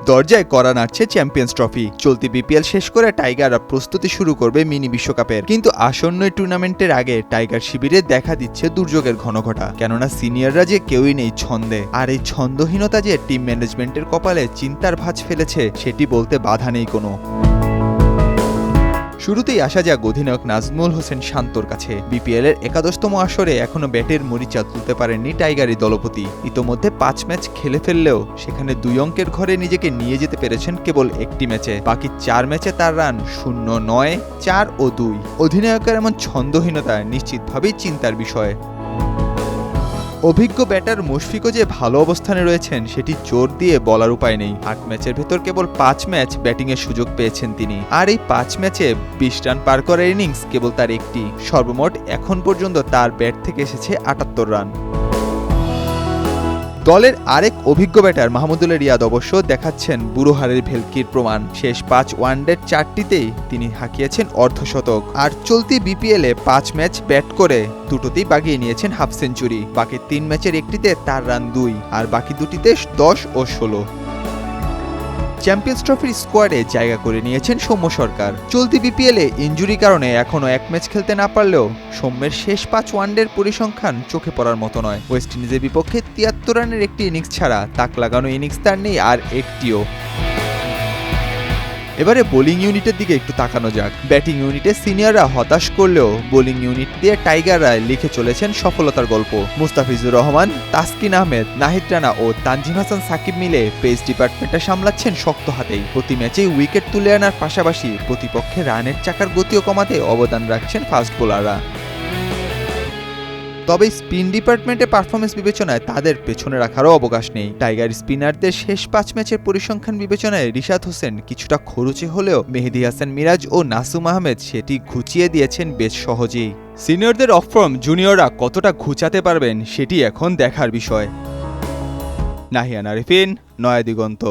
দরজায় কড়া নাড়ছে champions trophy. চলতি বিপিএল শেষ করে টাইগাররা প্রস্তুতি শুরু করবে মিনি বিশ্বকাপের। কিন্তু আসন্ন টুর্নামেন্টের আগে টাইগার শিবিরে দেখা দিচ্ছে দুর্যোগের ঘনঘটা। কেননা সিনিয়ররা যে কেউই নেই ছন্দে, আর এই ছন্দহীনতা যে টিম ম্যানেজমেন্টের কপালে চিন্তার ভাঁজ ফেলেছে সেটি বলতে বাধা নেই কোনো। শুরুতেই আসা যাক অধিনায়ক নাজমুল হোসেন শান্তর কাছে। বিপিএল এর ১১তম আসরে এখনো ব্যাটের মরিচা তুলতে পারেননি টাইগারি দলপতি। ইতোমধ্যে ৫ ম্যাচ খেলে ফেললেও সেখানে ২ অঙ্কের ঘরে নিজেকে নিয়ে যেতে পেরেছেন কেবল একটি ম্যাচে। বাকি ৪ ম্যাচে তার রান ০, ৯, ৪ ও ২। অধিনায়কের এমন ছন্দহীনতা নিশ্চিতভাবেই চিন্তার বিষয়। অভিজ্ঞ ব্যাটার মুশফিকও যে ভালো অবস্থানে রয়েছেন সেটি জোর দিয়ে বলার উপায় নেই। ৮ ম্যাচের ভেতর কেবল ৫ ম্যাচ ব্যাটিংয়ের সুযোগ পেয়েছেন তিনি, আর এই ৫ ম্যাচে ২০ রান পার করার ইনিংস কেবল তার একটি। সর্বমোট এখন পর্যন্ত তার ব্যাট থেকে এসেছে ৭৮ রান। দলের আরেক অভিজ্ঞ ব্যাটার মাহমুদুল রিয়াদ অবশ্য দেখাচ্ছেন বুড়ো হাড়ের ভেলকির প্রমাণ। শেষ ৫ ওয়ানডের ৪টিতেই তিনি হাঁকিয়েছেন অর্ধশতক। আর চলতি বিপিএলে ৫ ম্যাচ ব্যাট করে দুটোতেই বাগিয়ে নিয়েছেন হাফ সেঞ্চুরি। বাকি ৩ ম্যাচের একটিতে তার রান ২, আর বাকি দুটিতে ১০ ও ১৬। চ্যাম্পিয়ন্স ট্রফির স্কোয়াডে জায়গা করে নিয়েছেন সৌম্য সরকার। চলতি বিপিএলে ইনজুরির কারণে এখনও ১ ম্যাচ খেলতে না পারলেও সৌম্যের শেষ ৫ ওয়ানডের পরিসংখ্যান চোখে পড়ার মতো নয়। ওয়েস্ট ইন্ডিজের বিপক্ষে ৭৩ রানের একটি ইনিংস ছাড়া তাক লাগানো ইনিংস তার নেই আর একটিও। এবারে বোলিং ইউনিটের দিকে একটু তাকানো যাক। ব্যাটিং ইউনিটে সিনিয়ররা হতাশ করলেও বোলিং ইউনিট দিয়ে টাইগাররা লিখে চলেছেন সফলতার গল্প। মুস্তাফিজুর রহমান, তাসকিন আহমেদ, নাহিদ রানা ও তানজিম হাসান সাকিব মিলে পেস ডিপার্টমেন্টটা সামলাচ্ছেন শক্ত হাতেই। প্রতি ম্যাচেই উইকেট তুলে আনার পাশাপাশি প্রতিপক্ষের রানের চাকার গতিও কমাতে অবদান রাখছেন ফাস্ট বোলাররা। তবে স্পিন ডিপার্টমেন্টে পারফরমেন্স বিবেচনায় তাদের পেছনে রাখারও অবকাশ নেই। টাইগার স্পিনারদের শেষ ৫ ম্যাচের পরিসংখ্যান বিবেচনায় রিশাদ হোসেন কিছুটা খরুচে হলেও মেহেদী হাসান মিরাজ ও নাসুম আহমেদ সেটি ঘুচিয়ে দিয়েছেন বেশ সহজেই। সিনিয়রদের অফ ফর্ম জুনিয়ররা কতটা ঘুচাতে পারবেন সেটি এখন দেখার বিষয়। নাহিয়ান আরিফিন, নয়া দিগন্ত।